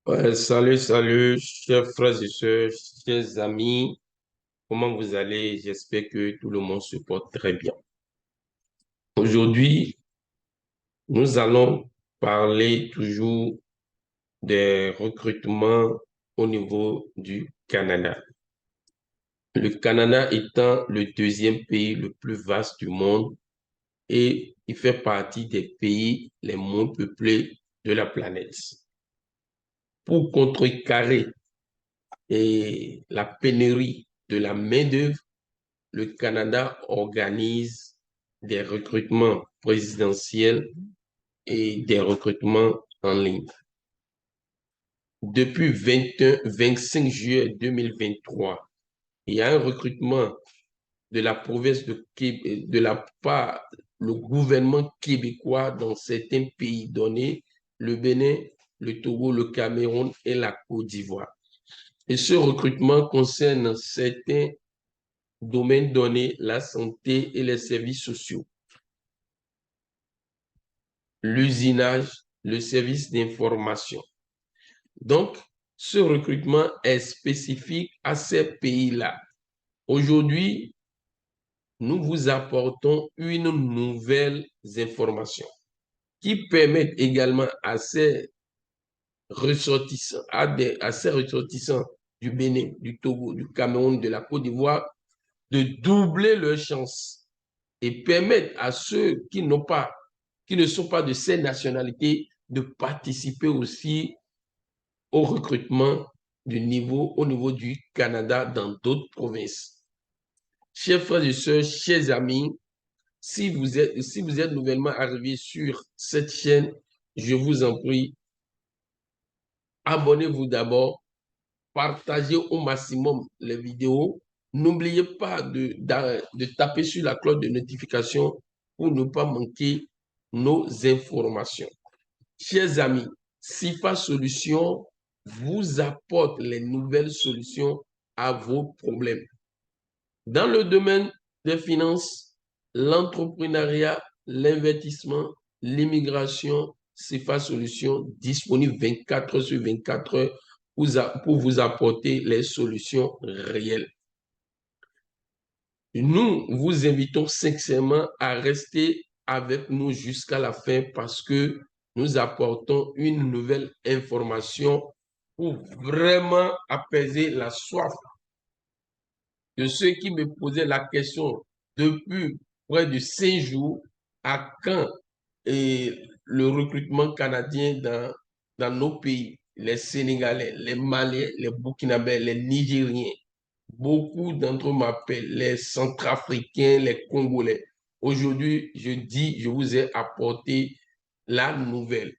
Salut, chers frères et sœurs, chers amis. Comment vous allez? J'espère que tout le monde se porte très bien. Aujourd'hui, nous allons parler toujours des recrutements au niveau du Canada. Le Canada étant le deuxième pays le plus vaste du monde et il fait partie des pays les moins peuplés de la planète. Pour contrecarrer la pénurie de la main-d'œuvre, le Canada organise des recrutements présidentiels et des recrutements en ligne. Depuis 25 juillet 2023, il y a un recrutement de la province de Québec, de la part, le gouvernement québécois dans certains pays donnés, le Bénin, le Togo, le Cameroun et la Côte d'Ivoire. Et ce recrutement concerne certains domaines donnés, la santé et les services sociaux, l'usinage, le service d'information. Donc, ce recrutement est spécifique à ces pays-là. Aujourd'hui, nous vous apportons une nouvelle information qui permet également à ces ressortissants, à ces ressortissants du Bénin, du Togo, du Cameroun, de la Côte d'Ivoire, de doubler leurs chances et permettre à ceux qui ne sont pas de ces nationalités de participer aussi au recrutement au niveau du Canada dans d'autres provinces. Chers frères et sœurs, chers amis, si vous êtes nouvellement arrivé sur cette chaîne, je vous en prie, abonnez-vous d'abord, partagez au maximum les vidéos. N'oubliez pas de taper sur la cloche de notification pour ne pas manquer nos informations. Chers amis, SIFA Solutions vous apporte les nouvelles solutions à vos problèmes. Dans le domaine des finances, l'entrepreneuriat, l'investissement, l'immigration, SIFA Solutions disponible 24 heures sur 24 heures pour vous apporter les solutions réelles. Nous vous invitons sincèrement à rester avec nous jusqu'à la fin parce que nous apportons une nouvelle information pour vraiment apaiser la soif de ceux qui me posaient la question depuis près de 5 jours à quand le recrutement canadien dans nos pays, les Sénégalais, les Maliens, les Burkinabés, les Nigériens. Beaucoup d'entre eux m'appellent les Centrafricains, les Congolais. Aujourd'hui, je vous ai apporté la nouvelle.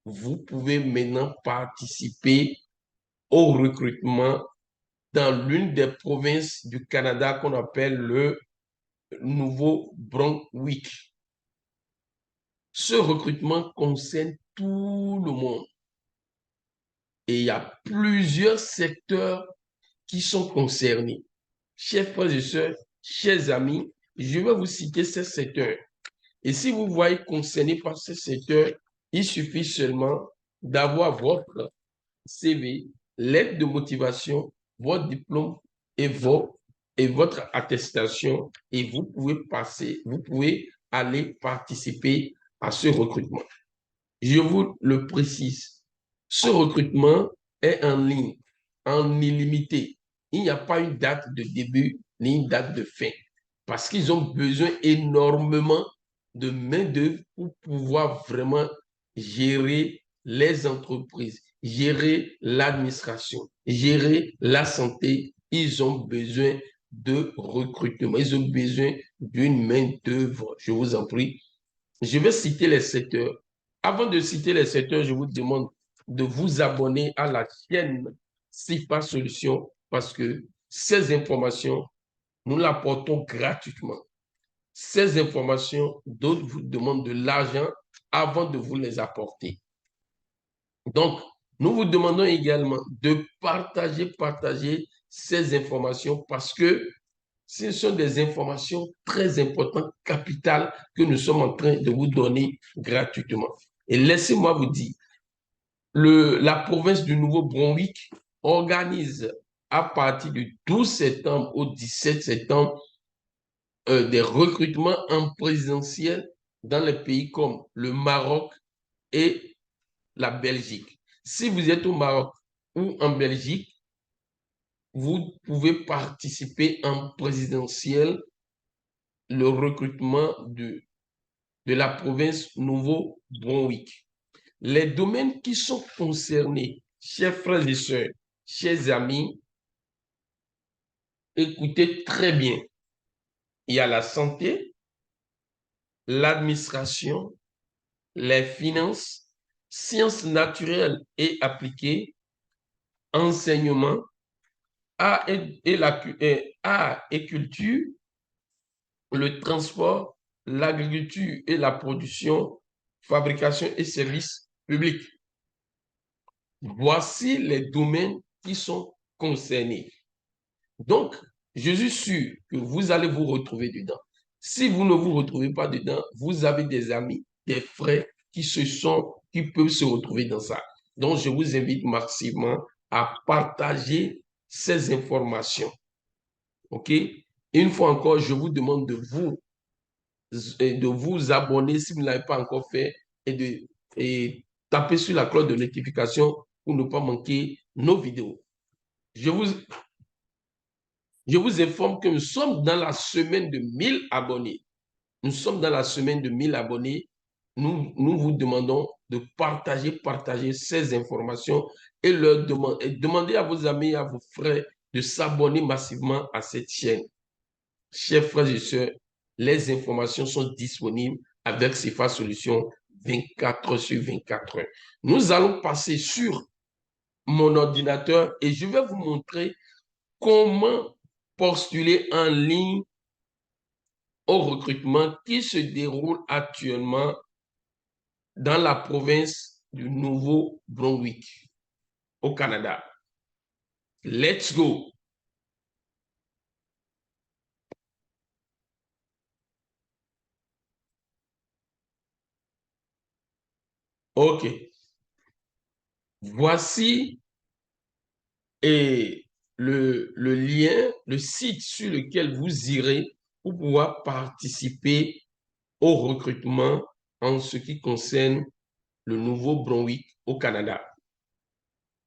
Vous pouvez maintenant participer au recrutement dans l'une des provinces du Canada qu'on appelle le Nouveau-Brunswick. Ce recrutement concerne tout le monde et il y a plusieurs secteurs qui sont concernés. Chers frères et sœurs, chers amis, je vais vous citer ces secteurs. Et si vous voyez concerné par ces secteurs, il suffit seulement d'avoir votre CV, lettre de motivation, votre diplôme et votre attestation et vous pouvez aller participer à ce recrutement. Je vous le précise, ce recrutement est en ligne, en illimité. Il n'y a pas une date de début ni une date de fin parce qu'ils ont besoin énormément de main-d'œuvre pour pouvoir vraiment gérer les entreprises, gérer l'administration, gérer la santé. Ils ont besoin de recrutement, ils ont besoin d'une main-d'œuvre. Je vous en prie. Je vais citer les secteurs. Avant de citer les secteurs, je vous demande de vous abonner à la chaîne SIFA Solutions parce que ces informations, nous l'apportons gratuitement. Ces informations, d'autres vous demandent de l'argent avant de vous les apporter. Donc, nous vous demandons également de partager ces informations parce que ce sont des informations très importantes, capitales, que nous sommes en train de vous donner gratuitement. Et laissez-moi vous dire, la province du Nouveau-Brunswick organise à partir du 12 septembre au 17 septembre des recrutements en présentiel dans les pays comme le Maroc et la Belgique. Si vous êtes au Maroc ou en Belgique, vous pouvez participer en présentiel le recrutement de la province Nouveau-Brunswick. Les domaines qui sont concernés, chers frères et sœurs, chers amis, écoutez très bien. Il y a la santé, l'administration, les finances, sciences naturelles et appliquées, enseignement, art et culture, le transport, l'agriculture et la production, fabrication et services publics. Voici les domaines qui sont concernés. Donc, je suis sûr que vous allez vous retrouver dedans. Si vous ne vous retrouvez pas dedans, vous avez des amis, des frères qui peuvent se retrouver dans ça. Donc, je vous invite massivement à partager ces informations. OK? Une fois encore, je vous demande de vous abonner si vous ne l'avez pas encore fait et taper sur la cloche de notification pour ne pas manquer nos vidéos. Je vous informe que nous sommes dans la semaine de 1000 abonnés. Nous sommes dans la semaine de 1000 abonnés. Nous vous demandons de partager ces informations et demander à vos amis, à vos frères de s'abonner massivement à cette chaîne. Chers frères et sœurs, les informations sont disponibles avec CFA Solutions 24 sur 24 heures. Nous allons passer sur mon ordinateur et je vais vous montrer comment postuler en ligne au recrutement qui se déroule actuellement dans la province du Nouveau-Brunswick au Canada. Let's go! OK. Voici le lien, le site sur lequel vous irez pour pouvoir participer au recrutement en ce qui concerne le Nouveau-Brunswick au Canada.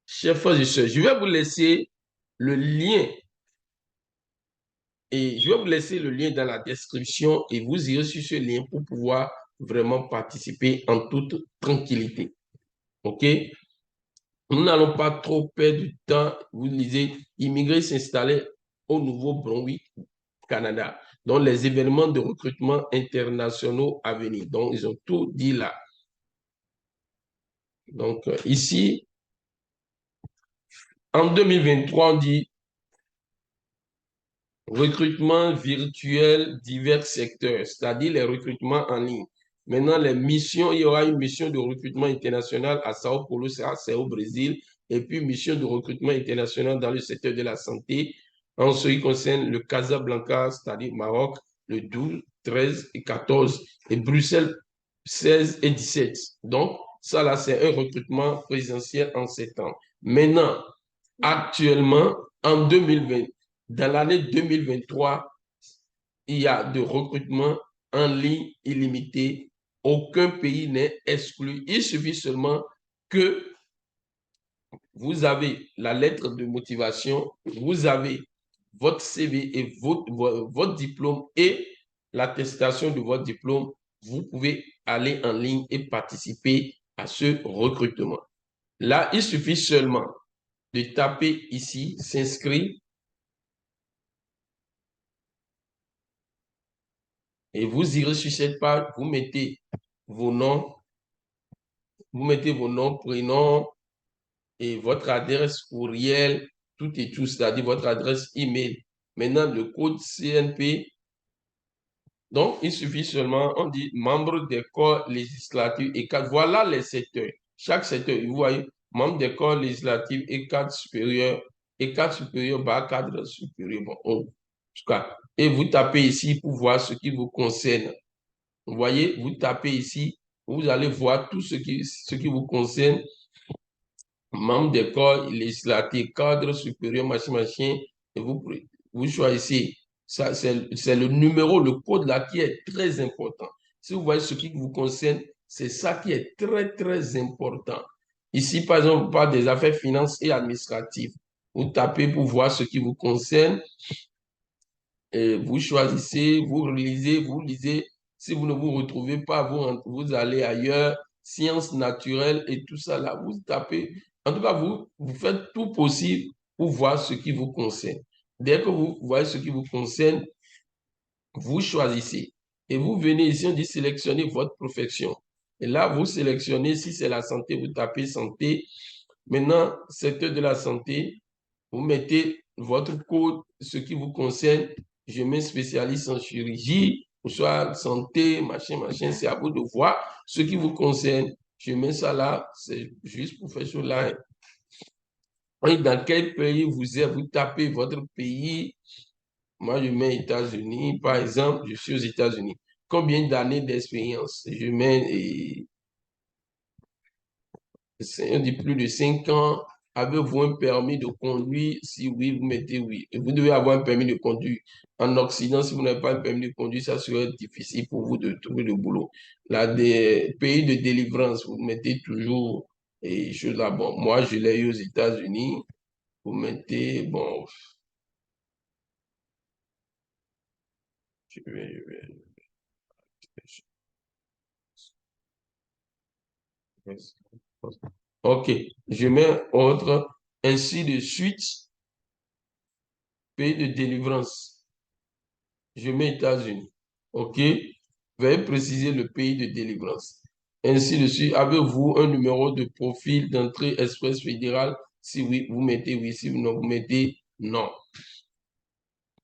Chers frères et sœurs, je vais vous laisser le lien et je vais vous laisser le lien dans la description et vous irez sur ce lien pour pouvoir vraiment participer en toute tranquillité. OK? Nous n'allons pas trop perdre du temps. Vous lisez, immigrer s'installer au Nouveau-Brunswick, Canada. Donc, les événements de recrutement internationaux à venir. Donc, ils ont tout dit là. Donc, ici, en 2023, on dit recrutement virtuel divers secteurs, c'est-à-dire les recrutements en ligne. Maintenant, les missions, il y aura une mission de recrutement international à Sao Paulo, c'est au Brésil, et puis mission de recrutement international dans le secteur de la santé, en ce qui concerne le Casablanca, c'est-à-dire Maroc, le 12, 13 et 14, et Bruxelles, 16 et 17. Donc, ça là, c'est un recrutement présentiel en 7 ans. Maintenant, actuellement, en 2020, dans l'année 2023, il y a de recrutement en ligne illimité. Aucun pays n'est exclu. Il suffit seulement que vous avez la lettre de motivation, vous avez votre CV et votre diplôme et l'attestation de votre diplôme. Vous pouvez aller en ligne et participer à ce recrutement. Là, il suffit seulement de taper ici, s'inscrire, et vous irez sur cette page, vous mettez vos noms, prénoms et votre adresse courriel, tout et tout, c'est-à-dire votre adresse email. Maintenant, le code CNP. Donc, il suffit seulement, on dit membre des corps législatifs et cadres. Voilà les secteurs. Chaque secteur, vous voyez, membre des corps législatifs et cadre supérieur, bas cadre supérieur. Bon, en tout cas, et vous tapez ici pour voir ce qui vous concerne. Vous voyez, vous tapez ici, vous allez voir tout ce qui vous concerne membre des corps législatifs, cadre supérieur, machin, et vous choisissez. Ça, c'est le numéro, le code là qui est très important. Si vous voyez ce qui vous concerne, c'est ça qui est très, très important. Ici, par exemple, on parle des affaires finances et administratives. Vous tapez pour voir ce qui vous concerne. Et vous choisissez, vous lisez. Si vous ne vous retrouvez pas, vous allez ailleurs. Sciences naturelles et tout ça là, vous tapez. En tout cas, vous faites tout possible pour voir ce qui vous concerne. Dès que vous voyez ce qui vous concerne, vous choisissez. Et vous venez ici, on dit sélectionner votre profession. Et là, vous sélectionnez, si c'est la santé, vous tapez santé. Maintenant, secteur de la santé, vous mettez votre code, ce qui vous concerne. Je mets spécialiste en chirurgie, ou soit santé, machin, c'est à vous de voir ce qui vous concerne. Je mets ça là, c'est juste pour faire cela. Et dans quel pays vous êtes, vous tapez votre pays. Moi, je mets États-Unis, par exemple, je suis aux États-Unis. Combien d'années d'expérience? Je mets, on dit plus de 5 ans. Avez-vous un permis de conduire? Si oui, vous mettez oui. Et vous devez avoir un permis de conduire. En Occident, si vous n'avez pas un permis de conduire, ça serait difficile pour vous de trouver le boulot. Là, des pays de délivrance, vous mettez toujours et choses là. Bon, moi, je l'ai eu aux États-Unis. Vous mettez, bon, OK, je mets autre, ainsi de suite, pays de délivrance. Je mets États-Unis. OK, veuillez préciser le pays de délivrance. Ainsi de suite, avez-vous un numéro de profil d'entrée express fédéral? Si oui, vous mettez oui. Si non, vous mettez non.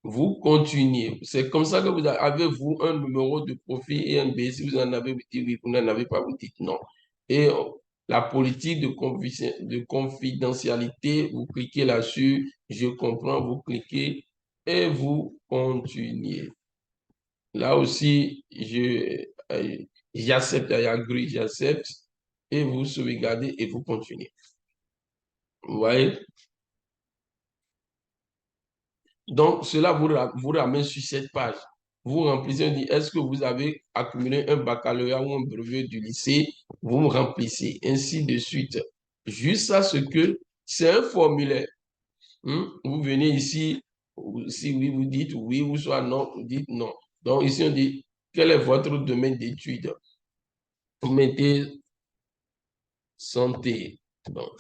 Vous continuez. C'est comme ça que vous avez-vous un numéro de profil et un B. Si vous en avez, vous dites oui. Vous n'en avez pas, vous dites non. Et la politique de confidentialité, vous cliquez là-dessus. Je comprends, vous cliquez et vous continuez. Là aussi, j'accepte, j'accepte et vous sauvegardez et vous continuez. Vous voyez? Donc, cela vous ramène sur cette page. Vous remplissez, on dit, est-ce que vous avez accumulé un baccalauréat ou un brevet du lycée? Vous me remplissez, ainsi de suite. Jusqu'à ce que c'est un formulaire. Vous venez ici, si oui, vous dites oui, ou soit non, vous dites non. Donc, ici, on dit, quel est votre domaine d'études? Vous mettez santé. Bon.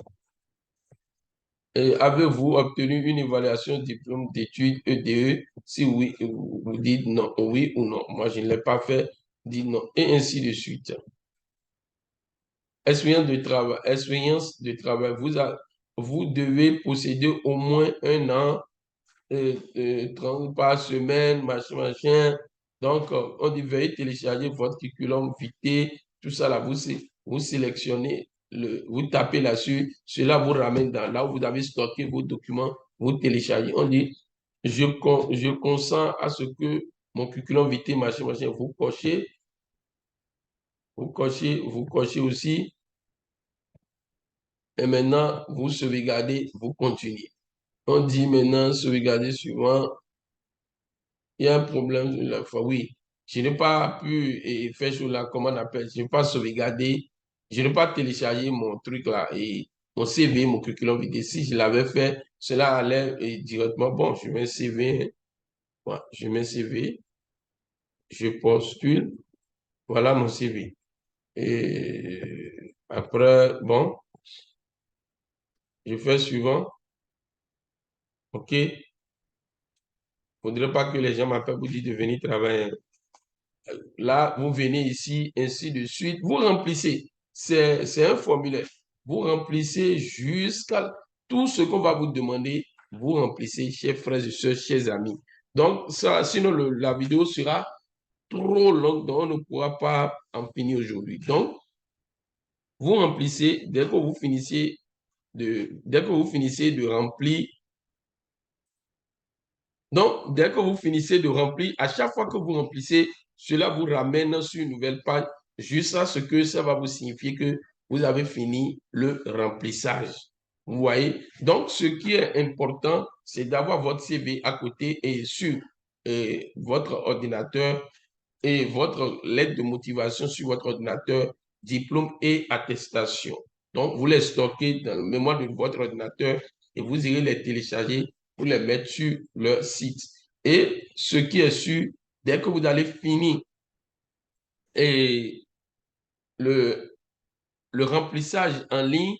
Avez-vous obtenu une évaluation diplôme d'études EDE? Si oui, vous dites non, oui ou non. Moi, je ne l'ai pas fait, dites non. Et ainsi de suite. Expérience de travail. Vous devez posséder au moins un an, 30 par semaine, machin. Donc, on dit veuillez télécharger votre curriculum vitae, tout ça là, vous sélectionnez, vous tapez là-dessus, cela vous ramène dans là où vous avez stocké vos documents, vous téléchargez. On dit je consens à ce que mon curriculum vitae, machin, vous cochez aussi, et maintenant vous sauvegardez, vous continuez. On dit maintenant sauvegarder suivant. Il y a un problème la fois, oui. Je n'ai pas pu faire sur la commande appel. Je n'ai pas sauvegardé. Je n'ai pas téléchargé mon truc là et mon CV, mon curriculum vitae. Si je l'avais fait, cela allait directement. Bon, je mets CV. Ouais, je mets CV. Je postule. Voilà mon CV. Et après, bon, je fais suivant. OK. Il ne faudrait pas que les gens m'appellent pour dire de venir travailler. Là, vous venez ici, ainsi de suite. Vous remplissez. C'est un formulaire. Vous remplissez jusqu'à tout ce qu'on va vous demander. Vous remplissez, chers frères et sœurs, chers amis. Donc, ça, sinon, la vidéo sera trop longue, donc on ne pourra pas en finir aujourd'hui. Donc, vous remplissez, dès que vous finissez de remplir, donc, dès que vous finissez de remplir, à chaque fois que vous remplissez, cela vous ramène sur une nouvelle page, jusqu'à ce que ça va vous signifier que vous avez fini le remplissage. Vous voyez? Donc, ce qui est important, c'est d'avoir votre CV à côté et sur votre ordinateur et votre lettre de motivation sur votre ordinateur, diplôme et attestation. Donc, vous les stockez dans le mémoire de votre ordinateur et vous irez les télécharger pour les mettre sur leur site. Et ce qui est sûr, dès que vous allez finir et le remplissage en ligne,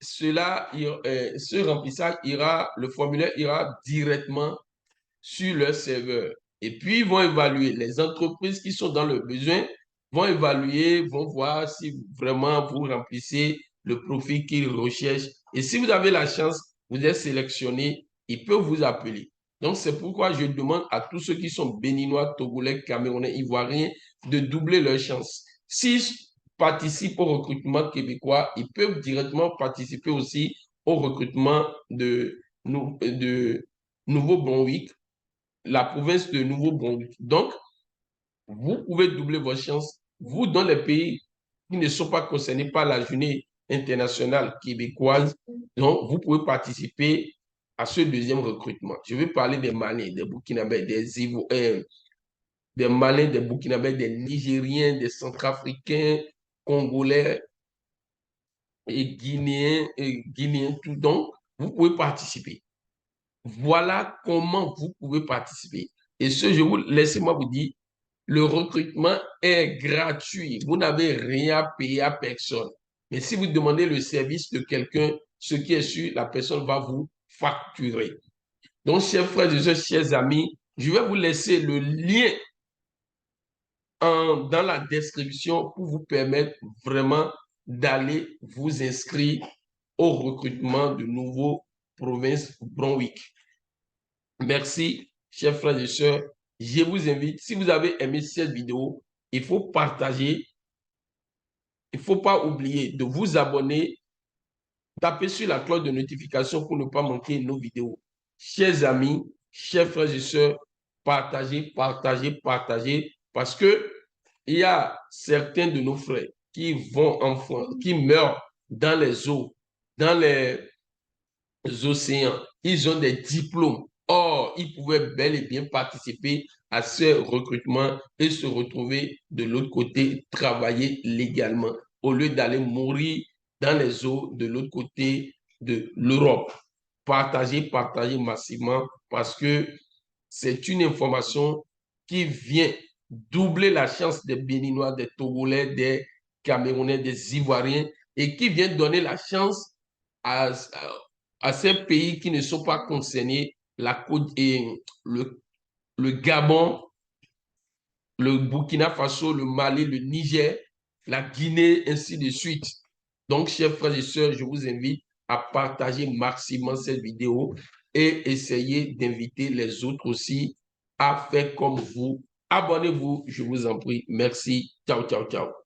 ce remplissage ira, le formulaire ira directement sur leur serveur. Et puis, ils vont évaluer. Les entreprises qui sont dans le besoin vont évaluer, vont voir si vraiment vous remplissez le profil qu'ils recherchent. Et si vous avez la chance, vous êtes sélectionné, ils peuvent vous appeler. Donc, c'est pourquoi je demande à tous ceux qui sont béninois, togolais, camerounais, ivoiriens de doubler leur chance. S'ils participent au recrutement québécois, ils peuvent directement participer aussi au recrutement de Nouveau-Brunswick, la province de Nouveau-Brunswick. Donc, vous pouvez doubler vos chances. Vous, dans les pays qui ne sont pas concernés par la journée internationale québécoise, donc vous pouvez participer à ce deuxième recrutement. Je vais parler des Maliens, des Burkinabés, des Maliens, des Burkinabés, des Nigériens, des Centrafricains, Congolais et Guinéens, tout. Donc, vous pouvez participer. Voilà comment vous pouvez participer. Et ce, laissez-moi vous dire, le recrutement est gratuit. Vous n'avez rien à payer à personne. Mais si vous demandez le service de quelqu'un, ce qui est sûr, la personne va vous facturer. Donc, chers frères et chers amis, je vais vous laisser le lien dans la description pour vous permettre vraiment d'aller vous inscrire au recrutement de nouveau province Brunswick. Merci, chers frères et sœurs. Je vous invite, si vous avez aimé cette vidéo, il faut partager. Il ne faut pas oublier de vous abonner, taper sur la cloche de notification pour ne pas manquer nos vidéos. Chers amis, chers frères et sœurs, partagez, partagez, partagez, parce que il y a certains de nos frères qui vont en France, qui meurent dans les eaux, dans les océans. Ils ont des diplômes. Or, ils pouvaient bel et bien participer à ce recrutement et se retrouver de l'autre côté, travailler légalement, au lieu d'aller mourir dans les eaux de l'autre côté de l'Europe. Partagez, partagez massivement parce que c'est une information qui vient doubler la chance des Béninois, des Togolais, des Camerounais, des Ivoiriens et qui vient donner la chance à, à ces pays qui ne sont pas concernés, la Côte et le Gabon, le Burkina Faso, le Mali, le Niger, la Guinée, ainsi de suite. Donc, chers frères et sœurs, je vous invite à partager maximum cette vidéo et essayer d'inviter les autres aussi à faire comme vous. Abonnez-vous, je vous en prie. Merci. Ciao, ciao, ciao.